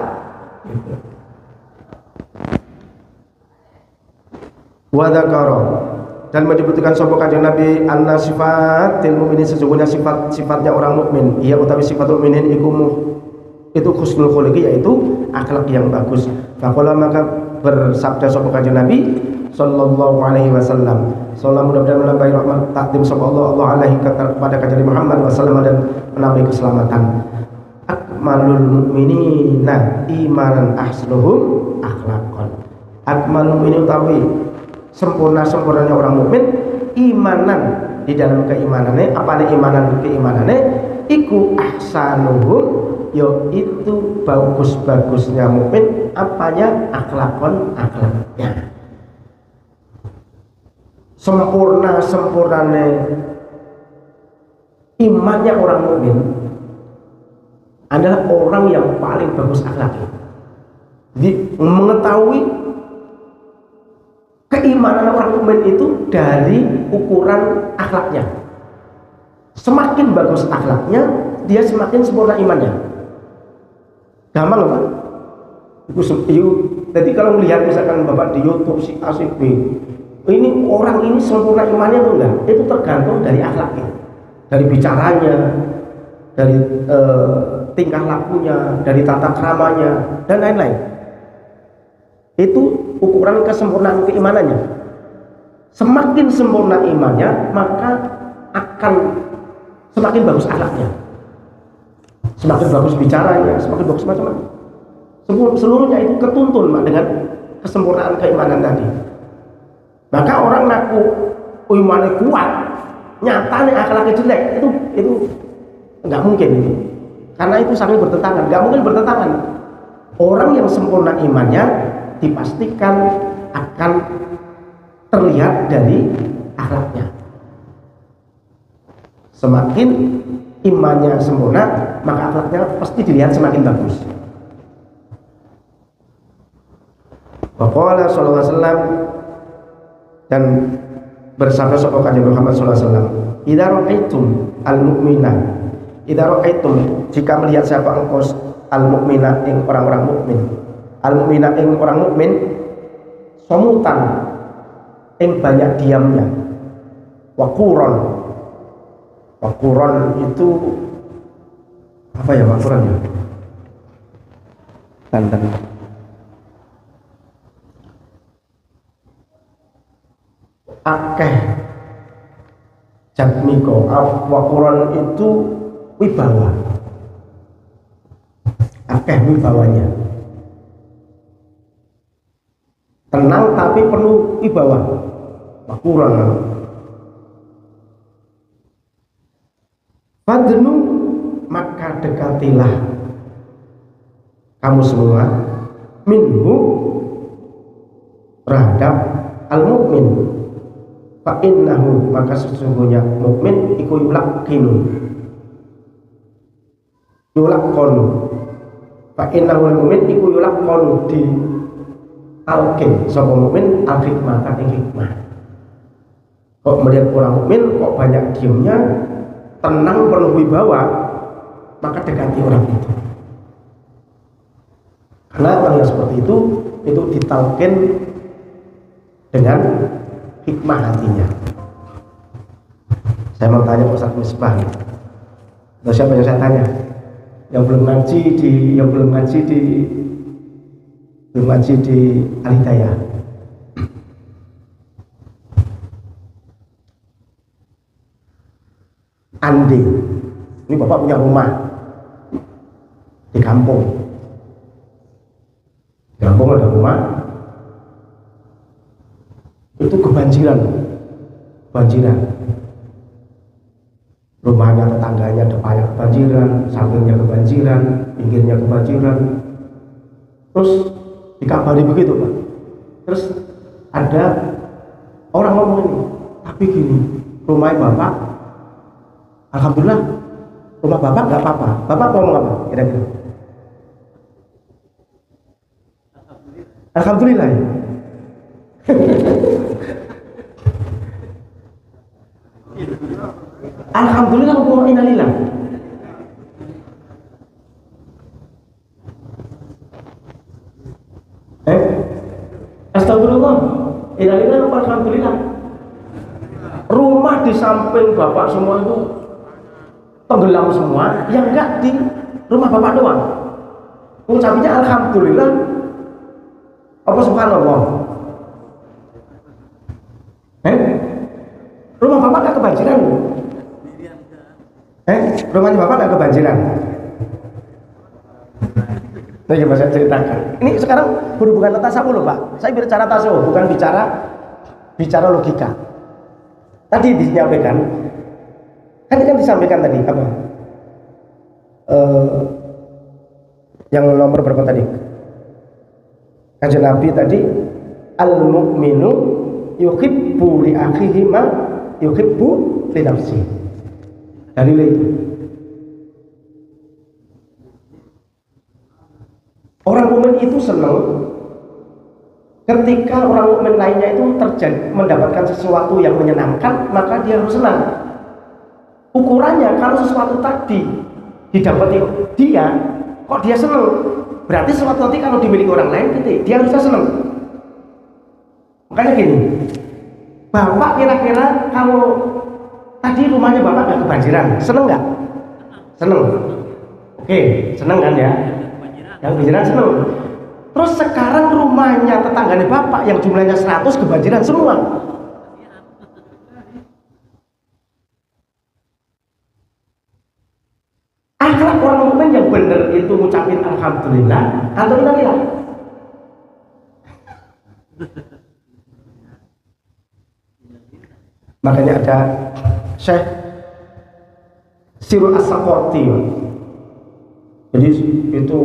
Wadakaro, dan menyebutkan sapa kanjeng Nabi anna sifatil mukminin, sesungguhnya sifat-sifatnya orang mukmin, ia utawi sifat mukminin itu husnul khuluqi, yaitu akhlak yang bagus. Faqala, maka bersabda sapa kanjeng Nabi sallallahu alaihi wasallam, sallallahu mudah-mudahan menambahi rahmat takdim sapa Allah alaihi kepada kanjeng Muhammad wasallam dan menambahi keselamatan. Akmalul mu'minina imanan ahsanuhum akhlaqan. Akmalul mu'minin utawi sempurnanya orang mukmin imanan, di dalam keimanannya apa nih keimanannya iku ahsanuhum, yaitu bagus-bagusnya mukmin apanya akhlaknya, sempurnanya imannya orang mukmin adalah orang yang paling bagus akhlaknya. Jadi mengetahui keimanan orang mukmin itu dari ukuran akhlaknya. Semakin bagus akhlaknya, dia semakin sempurna imannya. Gampang loh Pak. Jadi kalau melihat misalkan Bapak di YouTube si A si B, ini orang ini sempurna imannya atau enggak? Itu tergantung dari akhlaknya, dari bicaranya, dari tingkah lakunya, dari tata keramanya dan lain-lain. Itu ukuran kesempurnaan keimanannya. Semakin sempurna imannya, maka akan semakin bagus akhlaknya, semakin bagus bicaranya, semakin bagus macam-macam. Seluruhnya itu ketuntun Pak, dengan kesempurnaan keimanan tadi. Maka orang ngaku imannya kuat, nyatanya akhlaknya jelek, itu nggak mungkin itu. Karena itu saling bertentangan, nggak mungkin bertentangan. Orang yang sempurna imannya dipastikan akan terlihat dari akhlaknya. Semakin imannya sempurna, maka akhlaknya pasti dilihat semakin bagus. Waqala sallallahu alaihi wasallam, dan bersabda sapa kanjeng Muhammad sallallahu alaihi wasallam, idza ra'aitum al-mu'mina, idza ra'aitum, jika melihat siapa engkau al-mu'mina ing orang-orang mukmin, al-mu'mina ing orang mukmin, somutan ing banyak diamnya, waquron itu apa ya waquron ya? Tantan. Akeh jatmiko, waquron itu wibawa, akeh wibawanya, tenang tapi penuh wibawa, waquron. Fadnu, maka dekatilah kamu semua minhu terhadap al-mukmin. Fa innahu, maka sesungguhnya mukmin iku yulaqinu, fa innahu al-mukmin iku yulaqinu, di alkin sapa mukmin al-hikmah, kate hikmah. Kok melihat orang mukmin kok banyak diamnya, tenang penuh wibawa, maka dekati orang itu. Karena orang yang seperti itu ditalkin dengan hikmah hatinya. Saya mau tanya Ustaz Misbah, atau siapa yang saya tanya? Yang belum ngaji di Al-Hidayah. Andi, ini bapak punya rumah di kampung. Di kampung ada rumah, itu kebanjiran. Rumahnya, tetangganya, depannya kebanjiran, sampingnya kebanjiran. pinggirnya kebanjiran. Terus dikabari begitu Pak. Terus ada orang ngomong ini, tapi gini, rumahnya Bapak, alhamdulillah, rumah Bapak nggak apa-apa. Bapak ngomong apa? Kira-kira? Alhamdulillah. Ya? Alhamdulillah wa innalillah. Astagfirullah. Innalillah wa alhamdulillah. Rumah di samping Bapak semua itu tenggelam semua, yang enggak di rumah Bapak doang. Ucapnya alhamdulillah. Apa subhanallah? Rumah Bapak enggak kebanjiran? Rumahnya Bapak enggak kebanjiran? Nah, coba saya ceritakan. Ini sekarang berhubungan tasawuf loh Pak. Saya bicara tasawuf, bukan bicara logika. Tadi disampaikan, kan disampaikan tadi apa? Yang nomor berapa tadi? Kanjeng Nabi tadi, al-mu'minu yuhibbu li akhihi ma yuhibbu li nafsihi. Dalilnya itu. Orang mukmin itu senang ketika orang mukmin lainnya itu mendapatkan sesuatu yang menyenangkan, maka dia harus senang. Ukurannya kalau sesuatu tadi didapati dia, kok dia senang, berarti sesuatu nanti kalau dimiliki orang lain gitu, dia harusnya senang. Makanya gini, Bapak kira-kira kalau tadi rumahnya Bapak nggak kebanjiran, senang nggak? Senang. Oke, senang kan ya? Yang kebanjiran senang. Terus sekarang rumahnya tetangganya Bapak yang jumlahnya 100 kebanjiran semua. Akhlak orang mukmin yang benar itu ngucapin alhamdulillah atau innalillah. Makanya ada Syekh Sirul As-Saqati. Jadi itu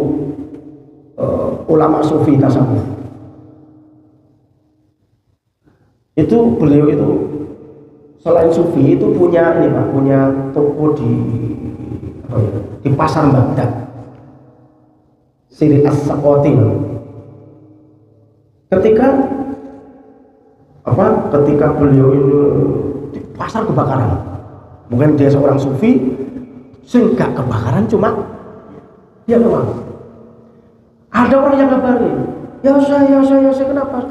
ulama sufi tasawuf. Itu beliau itu selain sufi itu punya ini Pak, punya toko di pasar Baghdad. Sirul As-Saqati. Ketika beliau ini di pasar kebakaran, mungkin dia seorang sufi, sehingga kebakaran cuma dia doang. Ada orang yang ngabarin, ya saya kenapa?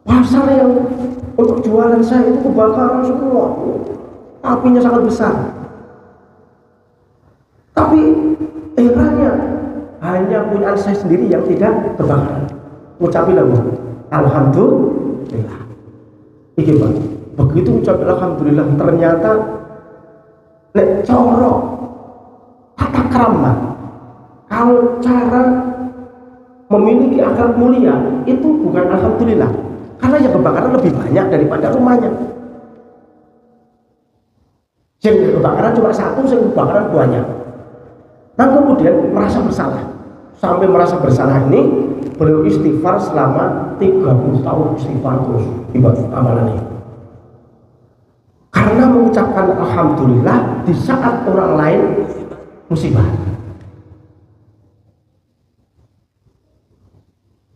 Pasar yang untuk jualan saya itu kebakaran semua, apinya sangat besar. Tapi herannya hanya punya saya sendiri yang tidak kebakaran. Ucapin alhamdulillah. Iki Pak, begitu ucapin alhamdulillah, ternyata nek coro tata krama, kalau cara memiliki akhlak mulia itu bukan alhamdulillah, karena yang kebakaran lebih banyak daripada rumahnya. Yang kebakaran cuma satu, yang kebakaran banyak. Nah kemudian merasa bersalah, sampai merasa bersalah ini beliau istighfar selama 30 tahun, istighfar terus ibadah amalan ini. Karena mengucapkan alhamdulillah di saat orang lain musibah.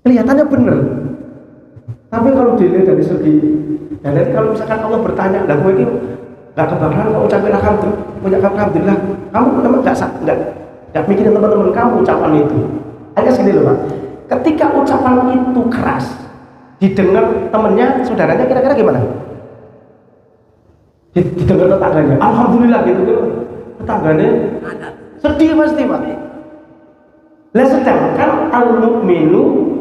Kelihatannya benar, tapi kalau dilihat dari segi, kalau misalkan Allah bertanya, lah gue ini nggak kebakaran, kau ucapin alhamdulillah, kamu memang nggak mikirin teman-teman kamu ucapan itu. Hanya segini loh Pak, ketika ucapan itu keras, didengar temennya, saudaranya, kira-kira gimana? Didengar tetangganya, alhamdulillah gitu, tetangganya sedih pasti Pak. Lah sedangkan al-mu'minu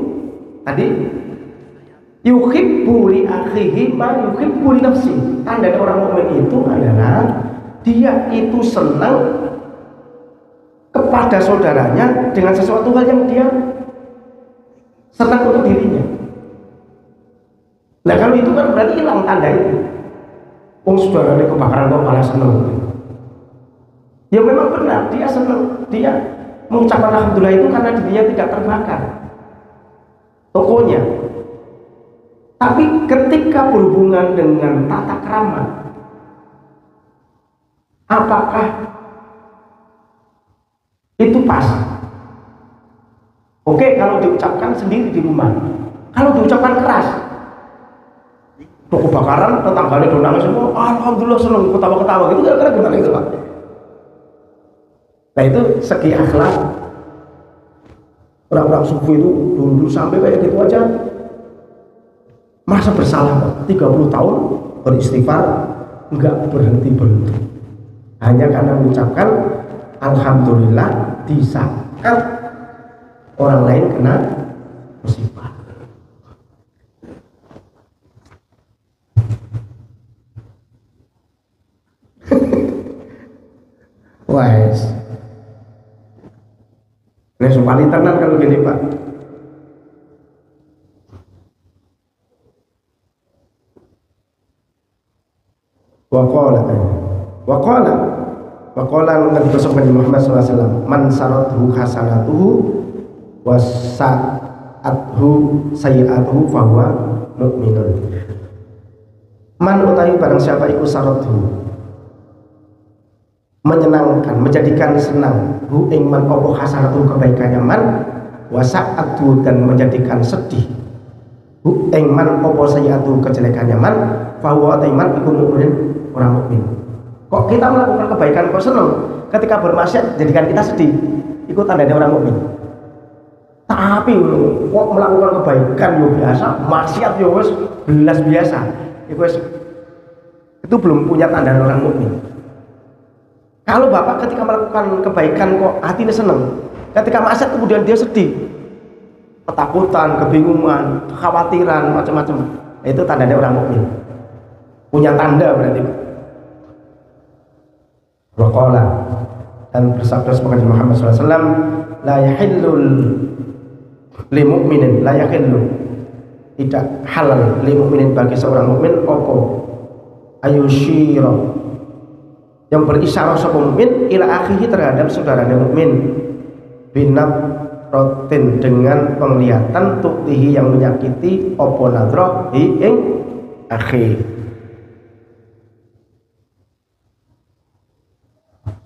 tadi yuhibbu li akhihi ma yuhibbu li nafsi. Tanda orang mukmin itu adalah dia itu senang kepada saudaranya dengan sesuatu hal yang dia senang untuk dirinya. Nah kalau itu kan berarti hilang tanda itu. Saudaranya kebakaran kok malah senang. Ya memang benar, dia senang, dia mengucapkan alhamdulillah itu karena dirinya tidak terbakar tokonya. Tapi ketika berhubungan dengan tata krama, apakah itu pas? Oke, kalau diucapkan sendiri di rumah. Kalau diucapkan keras, toko bakaran, tetangganya do nangis semua, alhamdulillah seneng, ketawa-ketawa gitu, kira-kira gimana itu Pak? Nah itu segi akhlak orang-orang sufi itu dulu sampai kayak gitu aja merasa bersalah Pak. 30 tahun beristighfar nggak berhenti hanya karena mengucapkan alhamdulillah di saat orang lain kena musibah. Wise. Nah, sumpah tenan kalau gini Pak. Waqala Nabi Muhammad SAW, man sarathu hasanatuhu wasa'athu sayi'atuhu fahuwa mu'minun. Man utawi barang siapa iku sarathu, menyenangkan, menjadikan senang hu ing man apa hasanatu kebaikannya man, wasa'atu dan menjadikan sedih hu ing man apa sayi'atu kejelekannya man, fahuwa taiman iku mukmin, orang mukmin. Kok kita melakukan kebaikan kok senang, ketika bermaksiat jadikan kita sedih, itu tandanya orang mukmin. Tapi kok melakukan kebaikan yo biasa, maksiat yo wis belas biasa, itu belum punya tanda orang mukmin. Kalau Bapak ketika melakukan kebaikan kok hatinya senang, ketika maksiat kemudian dia sedih, ketakutan, kebingungan, kekhawatiran, macam-macam, itu tandanya orang mukmin. Punya tanda berarti. Waqala, dan bersabda sebagai Muhammad SAW, la yahillul li mu'minin, la yahillu, tidak halal li mu'minin bagi seorang mukmin opo ayushiro, yang berisyarah seorang mukmin ila akhihi terhadap saudaranya mukmin binatrotin dengan penglihatan tuktihi yang menyakiti opo nadroh hi ing akhi.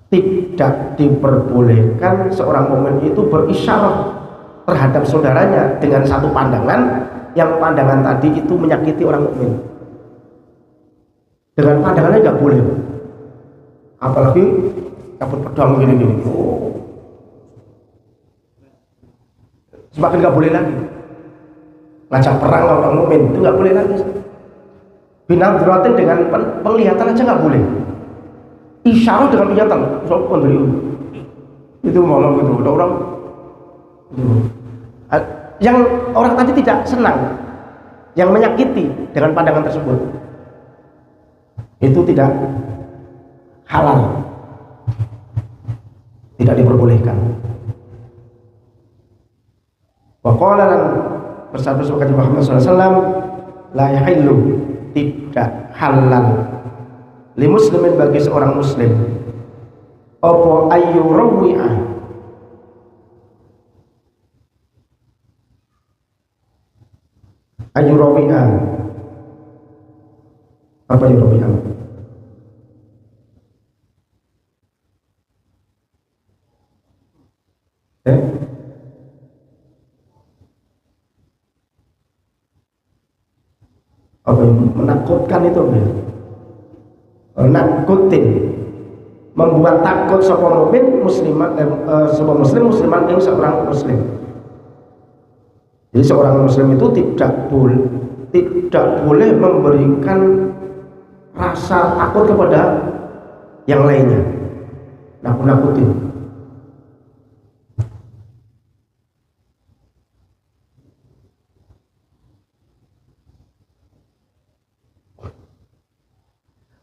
Tidak diperbolehkan seorang mukmin itu berisyarah terhadap saudaranya dengan satu pandangan yang pandangan tadi itu menyakiti orang mukmin. Dengan pandangannya nggak boleh. Apalagi cabut pedang gini. Semakin nggak boleh lagi. Ngajak perang orang mukmin itu nggak boleh lagi. Binadrotin dengan penglihatan aja nggak boleh. Isyarah dengan penglihatan, sopan dari itu ngomong gitu. Ada orang yang orang tadi tidak senang, yang menyakiti dengan pandangan tersebut, itu tidak halal, tidak diperbolehkan. Waqala dan bersabda sebagai Muhammad SAW, la yahillu, tidak halal li muslimin bagi seorang muslim opo ayyurawi'a apa ayyurawi'a apa menakutkan itu nakutin, membuat takut seorang mukmin muslimat, seorang musliman yang seorang muslim. Jadi seorang muslim itu tidak boleh memberikan rasa takut kepada yang lainnya, nakut-nakutin.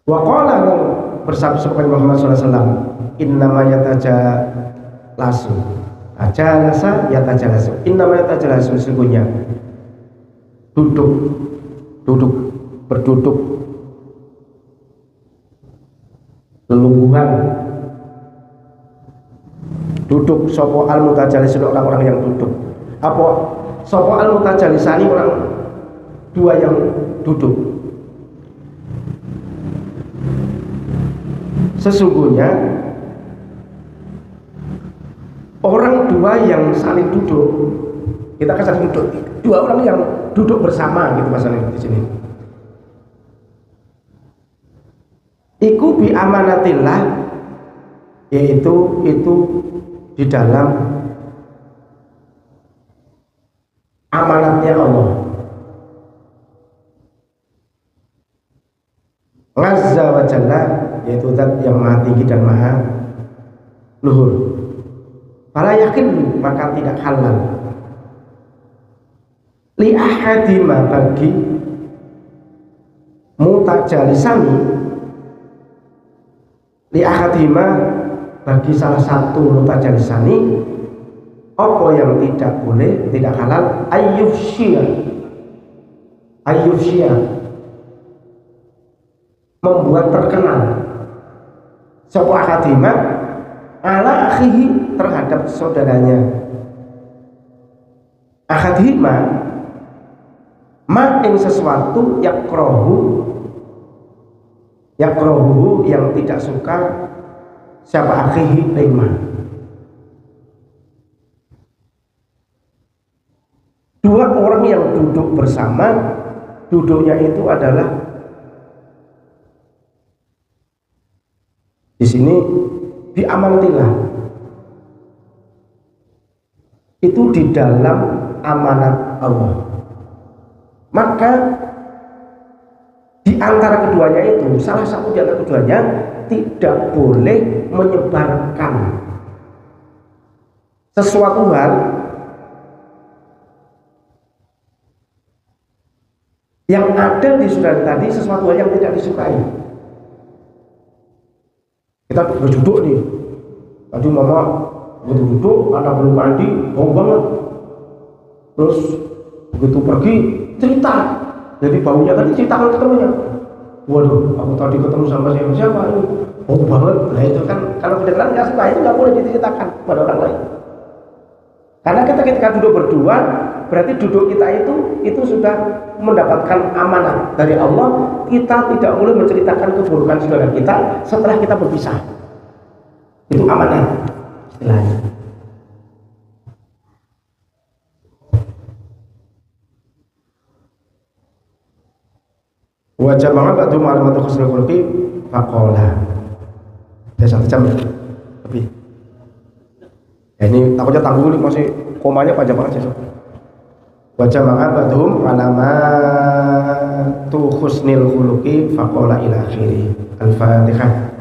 Waqala bersabda sebagai Muhammad SAW, innama yatajalasu, innama yatajalasu, sesungguhnya berduduk lelungguhan duduk. Sopo al mutajalis orang-orang yang duduk. Apa sopo al mutajalisani orang dua yang duduk. Sesungguhnya orang dua yang saling duduk, kita kan saling duduk, dua orang yang duduk bersama gitu masalahnya di sini. Iku bi amanatillah, yaitu itu di dalam amanatnya Allah. Azza wa Jalla, yaitu zat yang maha tinggi dan maha luhur. Fala yakin, maka tidak halal li ahadima, bagi mutajalisani, li ahadima, bagi salah satu mutajalisani, apa yang tidak boleh, tidak halal, ayyufsya, membuat terkenal sebuah ahadima ala akhihi, terhadap saudaranya. Ahadima ma ing sesuatu yakrohu yang tidak suka siapa akhihi lima. Dua orang yang duduk bersama, duduknya itu adalah di sini biamantillah, itu di dalam amanat Allah. Maka di antara keduanya itu, salah satu di antara keduanya tidak boleh menyebarkan sesuatu hal yang ada di saudara tadi, sesuatu hal yang tidak disukai. Kita berduduk nih, tadi mama begitu duduk, anak belum mandi, bau banget. Terus begitu pergi, cerita. Jadi baunya tadi ceritakan ketemunya. Waduh, aku tadi ketemu sama siapa ini, bau banget. Nah itu kan kalau kedengeran nggak suka, itu nggak boleh diceritakan pada orang lain. Karena kita ketika duduk berdua, berarti duduk kita itu sudah mendapatkan amanah dari Allah. Kita tidak boleh menceritakan keburukan saudara kita setelah kita berpisah. Itu amanah istilahnya. Wa jama'a ba'du ma'lumat khusnul khuluqi faqala. Ya 1 jam lebih. Ya, ini takutnya tanggung nih, masih komanya panjang banget sih. Wa jama'a ba'dhum alamatu khusnil khuluqi faqala ila akhiri. Al-Fatihah.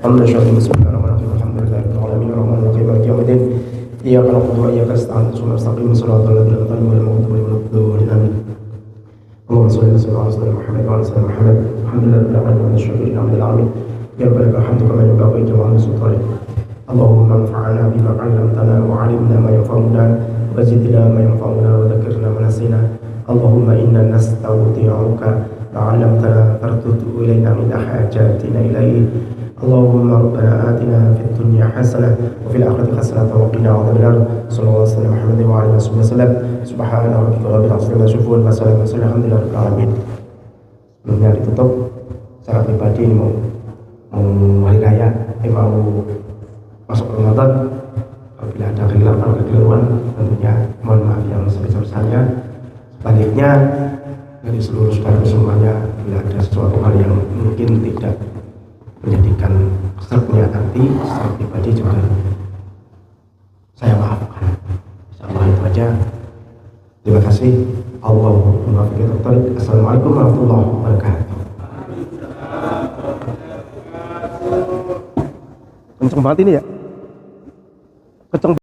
Bismillahirrahmanirrahim. Alhamdulillahirabbil alamin arrahmanir rahim maliki yaumiddin. Iyyaka na'budu wa iyyaka nasta'in. Ihdinas siratal mustaqim. اللهم صل وسلم على سيدنا محمد وعلى سيدنا محمد. الحمد لله رب العالمين والشكر لله رب العالمين. يا رب الحمد كما ينبغي لجلال سلطانك. اللهم انفعنا بما علمتنا وعلمنا ما ينفعنا وزدنا ما ينفعنا وذكرنا ما نسينا. اللهم انا نستودعك ما علمتنا فارده الينا من حاجاتنا اليه. اللهم ربنا آتنا في الدنيا حسنة وفي الآخرة حسنة وقنا عذاب النار. صلى الله عليه وسلم محمد وعلى آله وسلم. سبحان ربك رب العزة عما يصفون وسلام على الحمدلله rabbil alamin. Sebelumnya ditutup secara pribadi ini mau hari raya, mau masuk Ramadan. Apabila ada kehilangan atau kekeliruan, tentunya mohon maaf yang sebesar-besarnya. Sebaliknya dari seluruh saudara semuanya, bila ada sesuatu hal yang mungkin tidak menjadikan kesernya nanti secara pribadi juga saya maafkan. Insyaallah itu aja. Terima kasih. Allahumma fiqh. Assalamualaikum warahmatullahi wabarakatuh. Kenceng banget ini ya. Kenceng.